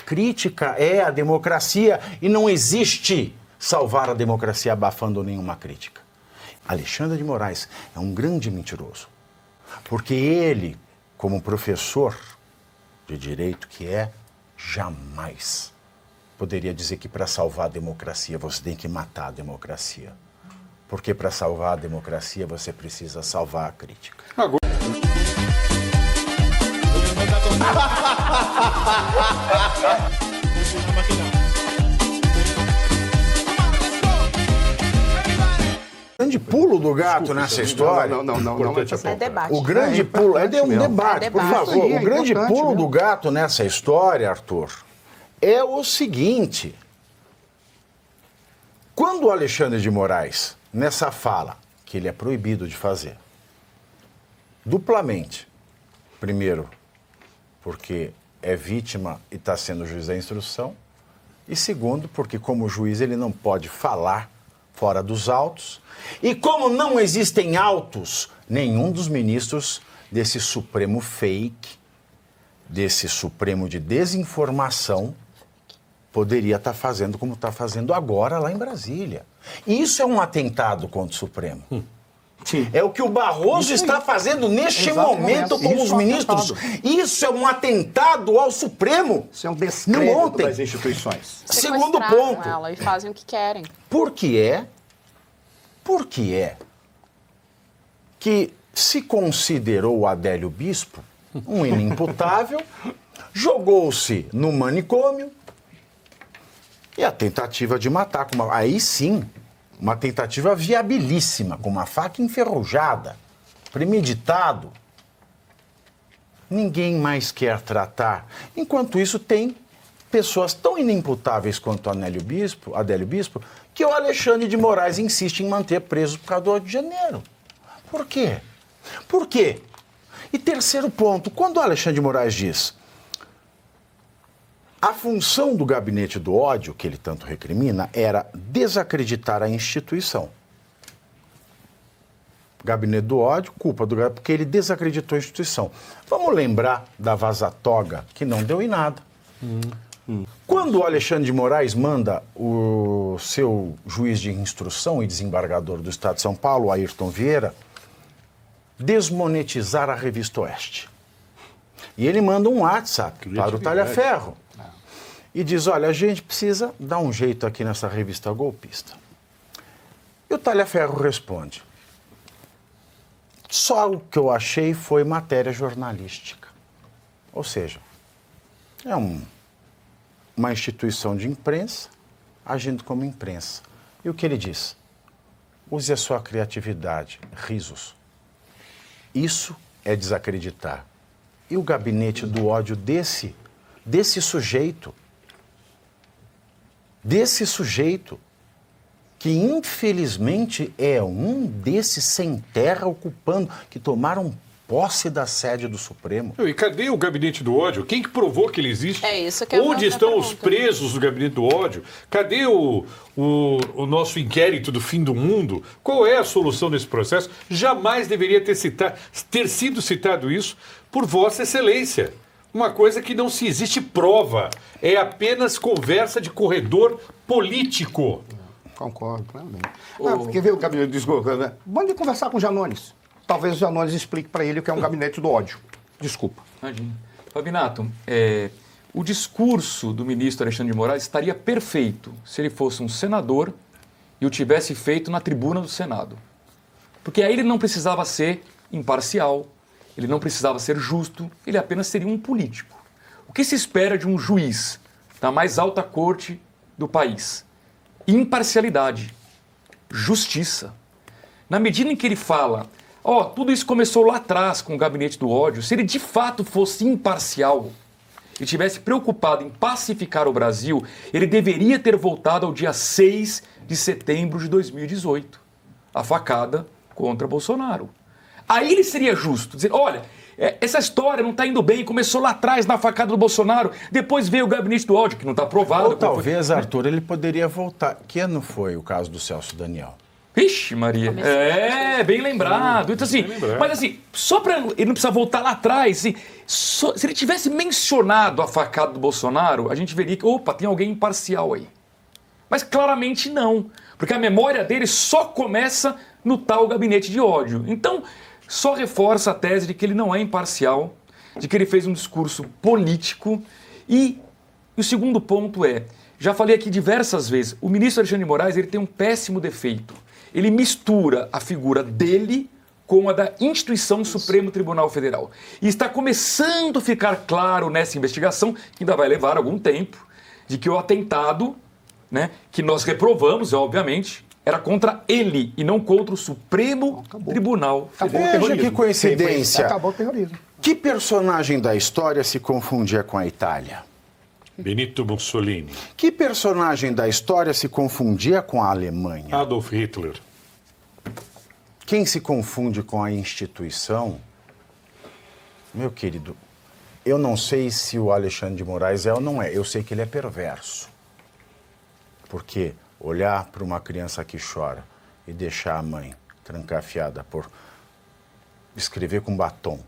crítica é a democracia e não existe salvar a democracia abafando nenhuma crítica. Alexandre de Moraes é um grande mentiroso, porque ele, como professor de direito que é, jamais poderia dizer que para salvar a democracia você tem que matar a democracia. Porque para salvar a democracia você precisa salvar a crítica. Agora... O grande pulo do gato nessa história... Não. É debate. O grande pulo... É um debate, por favor. O grande pulo do gato nessa história, Arthur, é o seguinte. Quando o Alexandre de Moraes, nessa fala, que ele é proibido de fazer, duplamente, primeiro, porque é vítima e está sendo juiz da instrução, e segundo, porque como juiz ele não pode falar fora dos autos, e como não existem autos, nenhum dos ministros desse Supremo fake, desse Supremo de desinformação, poderia estar fazendo como está fazendo agora lá em Brasília. E isso é um atentado contra o Supremo. Sim. É o que o Barroso está fazendo neste momento com os ministros. Isso é um atentado ao Supremo. Isso é um descrédito das instituições. Segundo ponto. Ela e fazem o que querem. Por que é que se considerou o Adélio Bispo um inimputável, jogou-se no manicômio e a tentativa de matar, aí sim, uma tentativa viabilíssima, com uma faca enferrujada, premeditado. Ninguém mais quer tratar. Enquanto isso, tem pessoas tão inimputáveis quanto Adélio Bispo, que o Alexandre de Moraes insiste em manter preso por causa do 8 de janeiro. Por quê? Por quê? E terceiro ponto, quando o Alexandre de Moraes diz a função do gabinete do ódio, que ele tanto recrimina, era desacreditar a instituição. Gabinete do ódio, culpa do gabinete, porque ele desacreditou a instituição. Vamos lembrar da vaza-toga, que não deu em nada. Quando o Alexandre de Moraes manda o seu juiz de instrução e desembargador do Estado de São Paulo, Ayrton Vieira, desmonetizar a Revista Oeste. E ele manda um WhatsApp para o Talhaferro. E diz, olha, a gente precisa dar um jeito aqui nessa revista golpista. E o Talhaferro responde, só o que eu achei foi matéria jornalística. Ou seja, é uma instituição de imprensa agindo como imprensa. E o que ele diz? Use a sua criatividade, risos. Isso é desacreditar. E o gabinete do ódio desse sujeito, que infelizmente é um desses sem terra ocupando, que tomaram posse da sede do Supremo. E cadê o gabinete do ódio? Quem que provou que ele existe? É isso que é Onde estão os presos do gabinete do ódio? Cadê o nosso inquérito do fim do mundo? Qual é a solução desse processo? Jamais deveria ter sido citado isso por Vossa Excelência. Uma coisa que não se existe prova. É apenas conversa de corredor político. Concordo, plenamente. Quer ver o gabinete do esgoto, né? Mande conversar com o Janones. Talvez o Janones explique para ele o que é um gabinete do ódio. Desculpa. Imagina. Fabinato, o discurso do ministro Alexandre de Moraes estaria perfeito se ele fosse um senador e o tivesse feito na tribuna do Senado. Porque aí ele não precisava ser imparcial, ele não precisava ser justo, ele apenas seria um político. O que se espera de um juiz da mais alta corte do país? Imparcialidade, justiça. Na medida em que ele fala, tudo isso começou lá atrás com o gabinete do ódio, se ele de fato fosse imparcial e tivesse preocupado em pacificar o Brasil, ele deveria ter voltado ao dia 6 de setembro de 2018, a facada contra Bolsonaro. Aí ele seria justo, dizer, olha, essa história não está indo bem, começou lá atrás na facada do Bolsonaro, depois veio o gabinete do ódio, que não está aprovado. Ou talvez, Arthur, ele poderia voltar. Que ano foi o caso do Celso Daniel? Vixe, Maria. Bem lembrado. Então, assim, mas assim, só para ele não precisar voltar lá atrás, assim, se ele tivesse mencionado a facada do Bolsonaro, a gente veria que, opa, tem alguém imparcial aí. Mas claramente não, porque a memória dele só começa no tal gabinete de ódio. Então, só reforça a tese de que ele não é imparcial, de que ele fez um discurso político. E o segundo ponto é, já falei aqui diversas vezes, o ministro Alexandre de Moraes ele tem um péssimo defeito. Ele mistura a figura dele com a da instituição Supremo Tribunal Federal. E está começando a ficar claro nessa investigação, que ainda vai levar algum tempo, de que o atentado, né, que nós reprovamos, obviamente, era contra ele e não contra o Supremo Tribunal Federal. Veja que coincidência. Acabou o terrorismo. Que personagem da história se confundia com a Itália? Benito Mussolini. Que personagem da história se confundia com a Alemanha? Adolf Hitler. Quem se confunde com a instituição? Meu querido, eu não sei se o Alexandre de Moraes é ou não é. Eu sei que ele é perverso. Porque olhar para uma criança que chora e deixar a mãe trancafiada por escrever com batom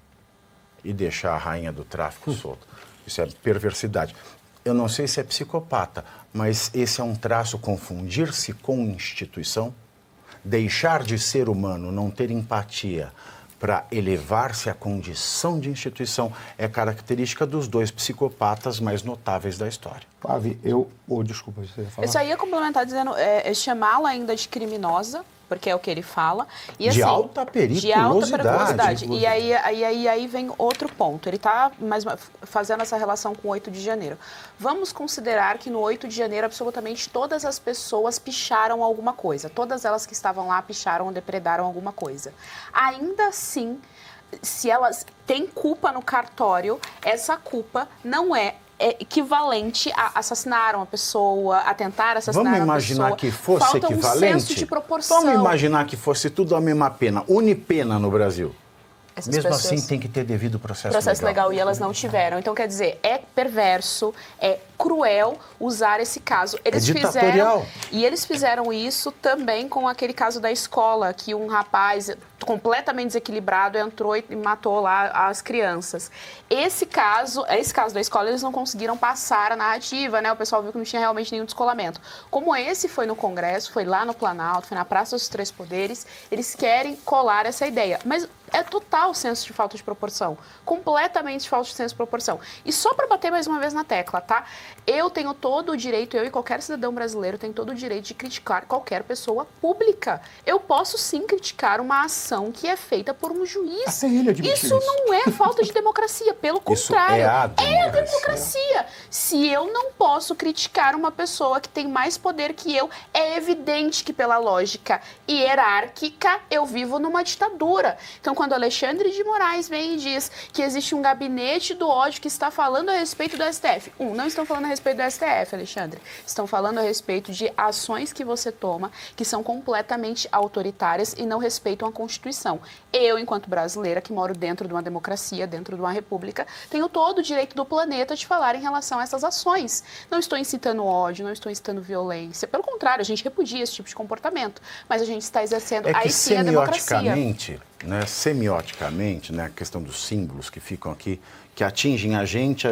e deixar a rainha do tráfico solta, isso é perversidade. Eu não sei se é psicopata, mas esse é um traço, confundir-se com instituição, deixar de ser humano, não ter empatia para elevar-se à condição de instituição é característica dos dois psicopatas mais notáveis da história. Flávio, desculpa, você ia falar? Eu só ia complementar dizendo, chamá-la ainda de criminosa, porque é o que ele fala. E, de assim, alta periculosidade. E aí vem outro ponto. Ele está fazendo essa relação com o 8 de janeiro. Vamos considerar que no 8 de janeiro absolutamente todas as pessoas picharam alguma coisa. Todas elas que estavam lá picharam ou depredaram alguma coisa. Ainda assim, se elas têm culpa no cartório, essa culpa não é equivalente a assassinar uma pessoa, a tentar assassinar uma pessoa. Vamos imaginar que fosse Falta equivalente? Um senso de proporção. Vamos imaginar que fosse tudo a mesma pena, unipena no Brasil. Essas Mesmo pessoas... assim tem que ter devido processo legal. E elas não tiveram. Então, quer dizer, é perverso, é cruel usar esse caso. Eles fizeram isso também com aquele caso da escola, que um rapaz completamente desequilibrado entrou e matou lá as crianças. Esse caso da escola, eles não conseguiram passar a narrativa, né? O pessoal viu que não tinha realmente nenhum descolamento. Como esse foi no Congresso, foi lá no Planalto, foi na Praça dos Três Poderes, eles querem colar essa ideia. Mas é total senso de falta de proporção. Completamente falta de senso de proporção. E só para bater mais uma vez na tecla, tá? Eu tenho todo o direito, eu e qualquer cidadão brasileiro tem todo o direito de criticar qualquer pessoa pública. Eu posso sim criticar uma ação que é feita por um juiz. Isso não é falta de democracia, pelo contrário. É a democracia. Se eu não posso criticar uma pessoa que tem mais poder que eu, é evidente que pela lógica hierárquica eu vivo numa ditadura. Então, quando Alexandre de Moraes vem e diz que existe um gabinete do ódio que está falando a respeito do STF. Não estão falando a respeito do STF, Alexandre. Estão falando a respeito de ações que você toma que são completamente autoritárias e não respeitam a Constituição. Eu, enquanto brasileira, que moro dentro de uma democracia, dentro de uma república, tenho todo o direito do planeta de falar em relação a essas ações. Não estou incitando ódio, não estou incitando violência. Pelo contrário, a gente repudia esse tipo de comportamento. Mas a gente está exercendo aí sim a democracia. Semioticamente, né, a questão dos símbolos que ficam aqui, que atingem a gente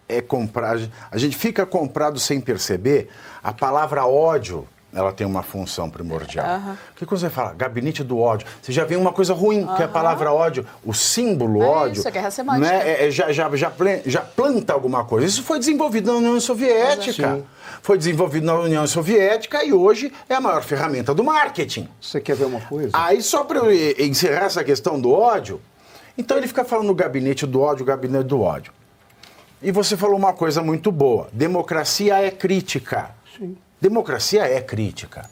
é comprado, a gente fica comprado sem perceber. A palavra ódio, ela tem uma função primordial. Que quando você fala gabinete do ódio, você já vê uma coisa ruim, que é a palavra ódio, o símbolo ódio. Isso, é guerra semântica. Né, já planta alguma coisa. Isso foi desenvolvido na União Soviética. Foi desenvolvido na União Soviética e hoje é a maior ferramenta do marketing. Você quer ver uma coisa? Aí, só para eu encerrar essa questão do ódio, então ele fica falando gabinete do ódio. E você falou uma coisa muito boa. Democracia é crítica. Sim. Democracia é crítica.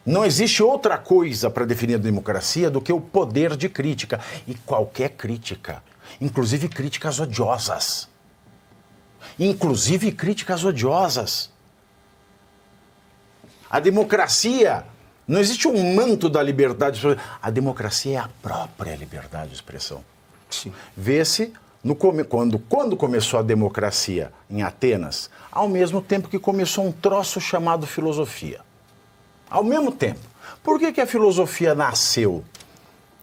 Não existe outra coisa para definir a democracia do que o poder de crítica. E qualquer crítica, inclusive críticas odiosas. A democracia, não existe um manto da liberdade de expressão. A democracia é a própria liberdade de expressão. Sim. Vê-se quando começou a democracia em Atenas, ao mesmo tempo que começou um troço chamado filosofia. Ao mesmo tempo. Por que a filosofia nasceu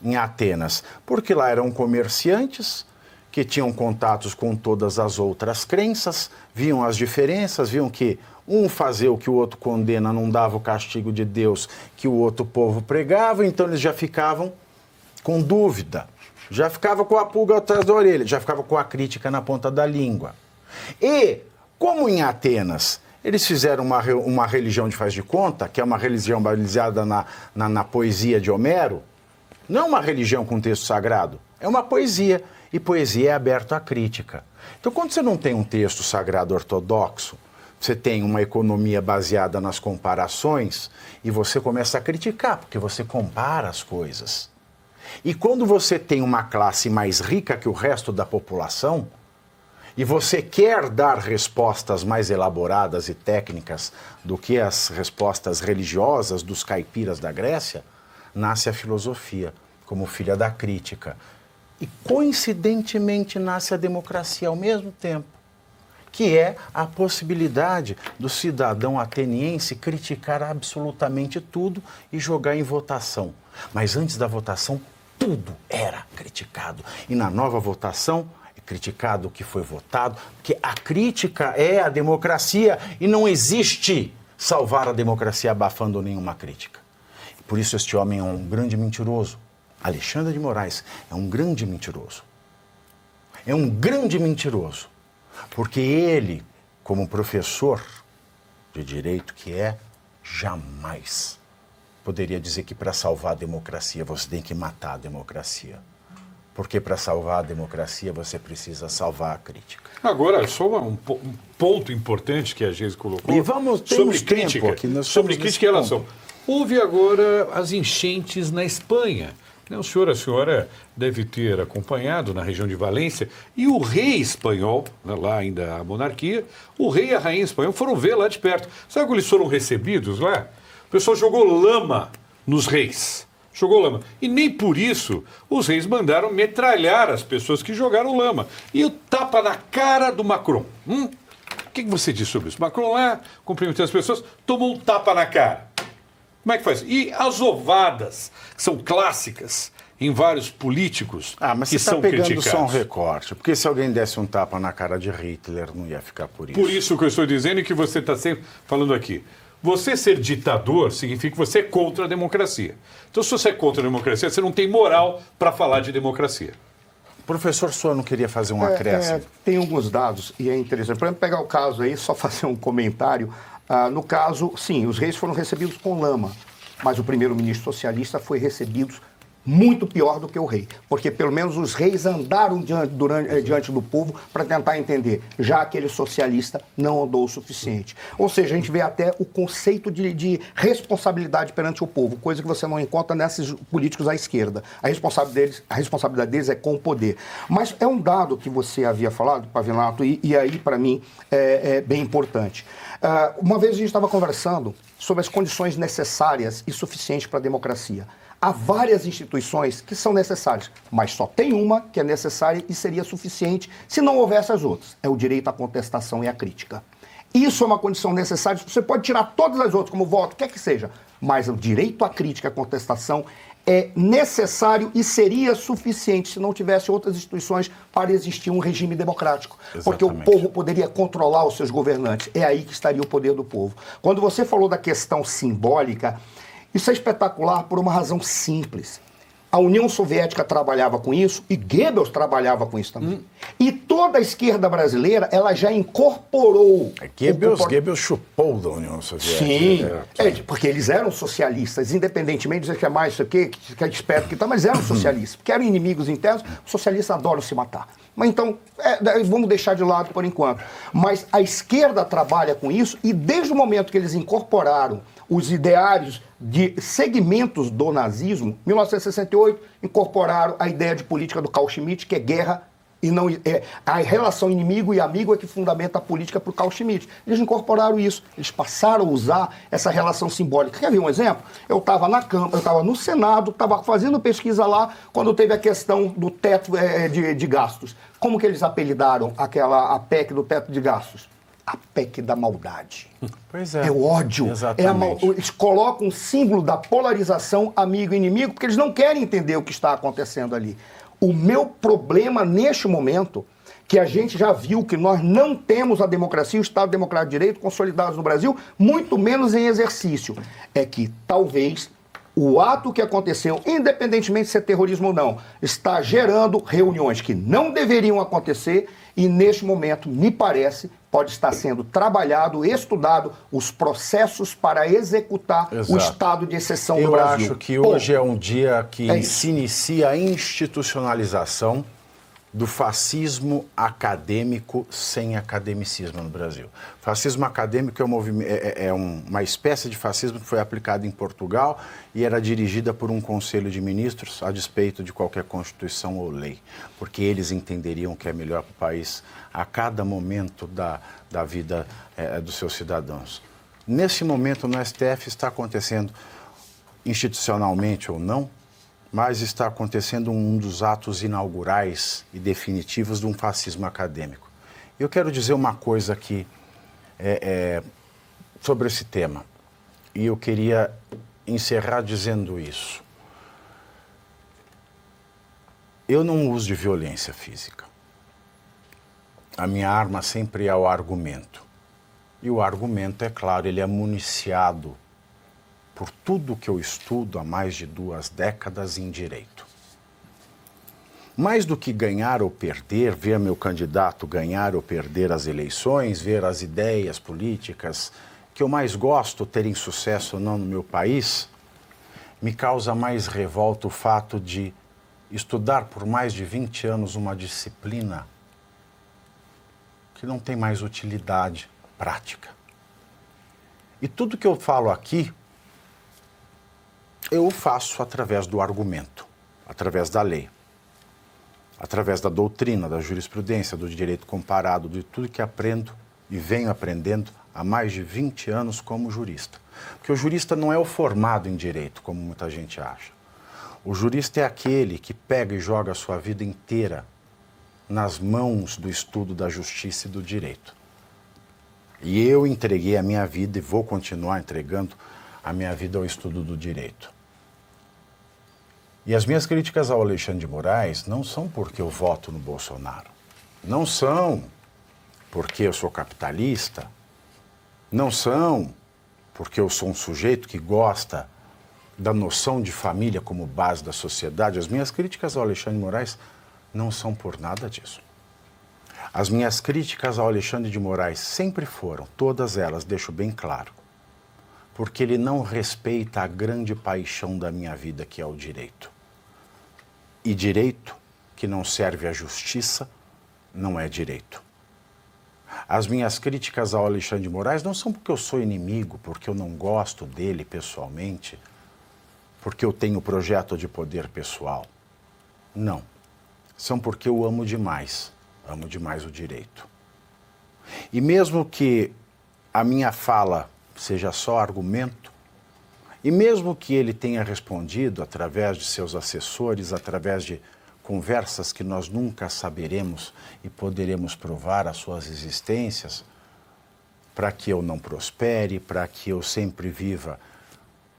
em Atenas? Porque lá eram comerciantes que tinham contatos com todas as outras crenças, viam as diferenças, viam que um fazia o que o outro condena, não dava o castigo de Deus que o outro povo pregava, então eles já ficavam com dúvida, já ficava com a pulga atrás da orelha, já ficava com a crítica na ponta da língua. E, como em Atenas, eles fizeram uma religião de faz de conta, que é uma religião baseada na poesia de Homero, não é uma religião com texto sagrado, é uma poesia. E poesia é aberta à crítica. Então, quando você não tem um texto sagrado ortodoxo, você tem uma economia baseada nas comparações e você começa a criticar, porque você compara as coisas. E quando você tem uma classe mais rica que o resto da população, e você quer dar respostas mais elaboradas e técnicas do que as respostas religiosas dos caipiras da Grécia, nasce a filosofia como filha da crítica. E, coincidentemente, nasce a democracia ao mesmo tempo, que é a possibilidade do cidadão ateniense criticar absolutamente tudo e jogar em votação. Mas antes da votação, tudo era criticado. E na nova votação, é criticado o que foi votado, porque a crítica é a democracia e não existe salvar a democracia abafando nenhuma crítica. Por isso este homem é um grande mentiroso. Alexandre de Moraes é um grande mentiroso. É um grande mentiroso. Porque ele, como professor de direito que é, jamais poderia dizer que para salvar a democracia você tem que matar a democracia. Porque para salvar a democracia você precisa salvar a crítica. Agora, só um ponto importante que a Geise colocou. E vamos ter sobre uns crítica, tempo aqui, nós sobre estamos crítica e nesse relação. Houve agora as enchentes na Espanha. A senhora deve ter acompanhado na região de Valência, e o rei espanhol, lá ainda a monarquia, o rei e a rainha espanhol foram ver lá de perto. Sabe como eles foram recebidos lá? O pessoal jogou lama nos reis. Jogou lama. E nem por isso os reis mandaram metralhar as pessoas que jogaram lama. E o tapa na cara do Macron. O que você diz sobre isso? Macron lá, cumprimentando as pessoas, tomou um tapa na cara. Como é que faz? E as ovadas, que são clássicas em vários políticos mas que você está são pegando criticados. só um recorte, porque se alguém desse um tapa na cara de Hitler, não ia ficar por isso. Por isso que eu estou dizendo e que você está sempre falando aqui. Você ser ditador significa que você é contra a democracia. Então, se você é contra a democracia, você não tem moral para falar de democracia. Professor, o senhor não queria fazer um acréscimo? Tem alguns dados e é interessante. Por exemplo, pegar o caso aí, só fazer um comentário. No caso, sim, os reis foram recebidos com lama, mas o primeiro-ministro socialista foi recebido muito pior do que o rei, porque pelo menos os reis andaram diante do povo para tentar entender, já aquele socialista não andou o suficiente. Ou seja, a gente vê até o conceito de responsabilidade perante o povo, coisa que você não encontra nesses políticos à esquerda. A responsabilidade deles é com o poder. Mas é um dado que você havia falado, Pavinato, e aí, para mim, é bem importante. Uma vez a gente estava conversando sobre as condições necessárias e suficientes para a democracia. Há várias instituições que são necessárias, mas só tem uma que é necessária e seria suficiente se não houvesse as outras. É o direito à contestação e à crítica. Isso é uma condição necessária. Você pode tirar todas as outras, como voto, quer que seja, mas o direito à crítica e à contestação é necessário e seria suficiente se não tivesse outras instituições para existir um regime democrático. Exatamente. Porque o povo poderia controlar os seus governantes. É aí que estaria o poder do povo. Quando você falou da questão simbólica, isso é espetacular por uma razão simples. A União Soviética trabalhava com isso e Goebbels trabalhava com isso também. E toda a esquerda brasileira, ela já incorporou... Goebbels chupou da União Soviética. Sim, porque eles eram socialistas, independentemente de dizer que é mais isso aqui, que é esperto que tá, mas eram socialistas, porque eram inimigos internos, os socialistas adoram se matar. Mas então, vamos deixar de lado por enquanto. Mas a esquerda trabalha com isso e desde o momento que eles incorporaram os ideários de segmentos do nazismo, em 1968, incorporaram a ideia de política do Carl Schmitt, que é guerra, e não a relação inimigo e amigo é que fundamenta a política para o Carl Schmitt. Eles incorporaram isso, eles passaram a usar essa relação simbólica. Quer ver um exemplo? Eu estava na Câmara, eu estava no Senado, estava fazendo pesquisa lá, quando teve a questão do teto de gastos. Como que eles apelidaram a PEC do teto de gastos? a PEC da maldade. Pois é. É o ódio. Exatamente. Eles colocam um símbolo da polarização amigo e inimigo, porque eles não querem entender o que está acontecendo ali. O meu problema neste momento, que a gente já viu que nós não temos a democracia, o Estado Democrático de Direito consolidados no Brasil, muito menos em exercício, é que talvez o ato que aconteceu, independentemente de ser terrorismo ou não, está gerando reuniões que não deveriam acontecer e, neste momento, me parece, pode estar sendo trabalhado, estudado os processos para executar o estado de exceção do Brasil. Eu acho que hoje é um dia que se inicia a institucionalização do fascismo acadêmico sem academicismo no Brasil. Fascismo acadêmico é uma espécie de fascismo que foi aplicado em Portugal e era dirigida por um conselho de ministros a despeito de qualquer constituição ou lei, porque eles entenderiam que é melhor para o país a cada momento da vida dos seus cidadãos. Nesse momento no STF está acontecendo, institucionalmente ou não, mas está acontecendo um dos atos inaugurais e definitivos de um fascismo acadêmico. Eu quero dizer uma coisa aqui sobre esse tema, e eu queria encerrar dizendo isso. Eu não uso de violência física. A minha arma sempre é o argumento. E o argumento, é claro, ele é municiado por tudo que eu estudo há mais de 2 décadas em direito. Mais do que ganhar ou perder, ver meu candidato ganhar ou perder as eleições, ver as ideias políticas que eu mais gosto terem sucesso ou não no meu país, me causa mais revolta o fato de estudar por mais de 20 anos uma disciplina que não tem mais utilidade prática. E tudo que eu falo aqui, eu faço através do argumento, através da lei, através da doutrina, da jurisprudência, do direito comparado, de tudo que aprendo e venho aprendendo há mais de 20 anos como jurista. Porque o jurista não é o formado em direito, como muita gente acha. O jurista é aquele que pega e joga a sua vida inteira nas mãos do estudo da justiça e do direito. E eu entreguei a minha vida e vou continuar entregando a minha vida ao estudo do direito. E as minhas críticas ao Alexandre de Moraes não são porque eu voto no Bolsonaro. Não são porque eu sou capitalista. Não são porque eu sou um sujeito que gosta da noção de família como base da sociedade. As minhas críticas ao Alexandre de Moraes não são por nada disso. As minhas críticas ao Alexandre de Moraes sempre foram, todas elas, deixo bem claro, porque ele não respeita a grande paixão da minha vida, que é o direito. E direito que não serve à justiça não é direito. As minhas críticas ao Alexandre de Moraes não são porque eu sou inimigo, porque eu não gosto dele pessoalmente, porque eu tenho projeto de poder pessoal. Não. São porque eu amo demais o direito. E mesmo que a minha fala seja só argumento, e mesmo que ele tenha respondido através de seus assessores, através de conversas que nós nunca saberemos e poderemos provar as suas existências, para que eu não prospere, para que eu sempre viva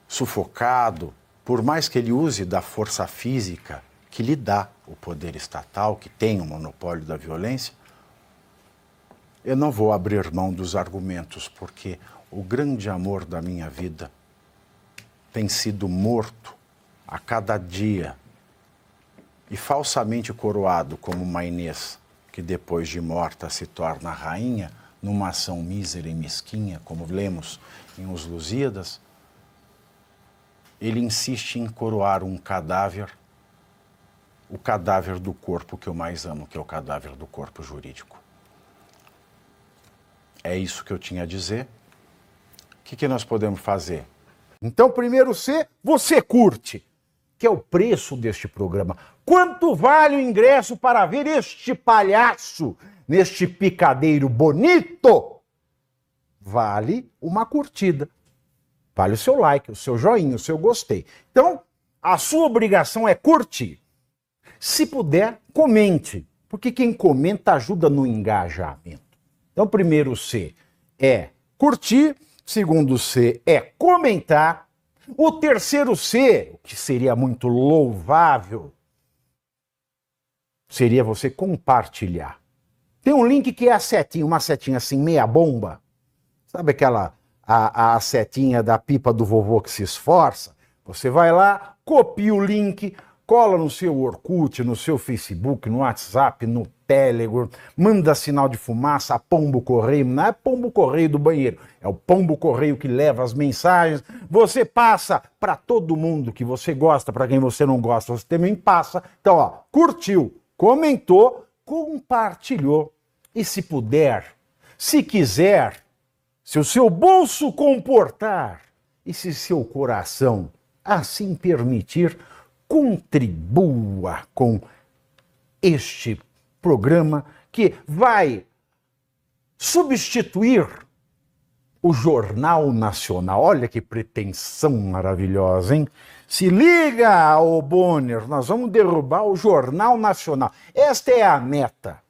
sufocado, por mais que ele use da força física que lhe dá o poder estatal, que tem o monopólio da violência, eu não vou abrir mão dos argumentos, porque o grande amor da minha vida tem sido morto a cada dia e falsamente coroado como uma Inês, que depois de morta se torna rainha, numa ação mísera e mesquinha, como lemos em Os Lusíadas. Ele insiste em coroar um cadáver, o cadáver do corpo que eu mais amo, que é o cadáver do corpo jurídico. É isso que eu tinha a dizer. O que nós podemos fazer? Então, primeiro C, você curte, que é o preço deste programa. Quanto vale o ingresso para ver este palhaço neste picadeiro bonito? Vale uma curtida. Vale o seu like, o seu joinha, o seu gostei. Então, a sua obrigação é curtir. Se puder, comente, porque quem comenta ajuda no engajamento. Então, primeiro C é curtir, segundo C é comentar, o terceiro C, o que seria muito louvável, seria você compartilhar. Tem um link que é a setinha, uma setinha assim, meia bomba. Sabe aquela, a setinha da pipa do vovô que se esforça? Você vai lá, copia o link, cola no seu Orkut, no seu Facebook, no WhatsApp, no Telegram, manda sinal de fumaça, pombo correio, não é pombo correio do banheiro, é o pombo correio que leva as mensagens, você passa para todo mundo que você gosta, para quem você não gosta, você também passa. Então, ó, curtiu, comentou, compartilhou. E se puder, se quiser, se o seu bolso comportar e se seu coração assim permitir, contribua com este programa que vai substituir o Jornal Nacional. Olha que pretensão maravilhosa, hein? Se liga, ô Bonner, nós vamos derrubar o Jornal Nacional. Esta é a meta.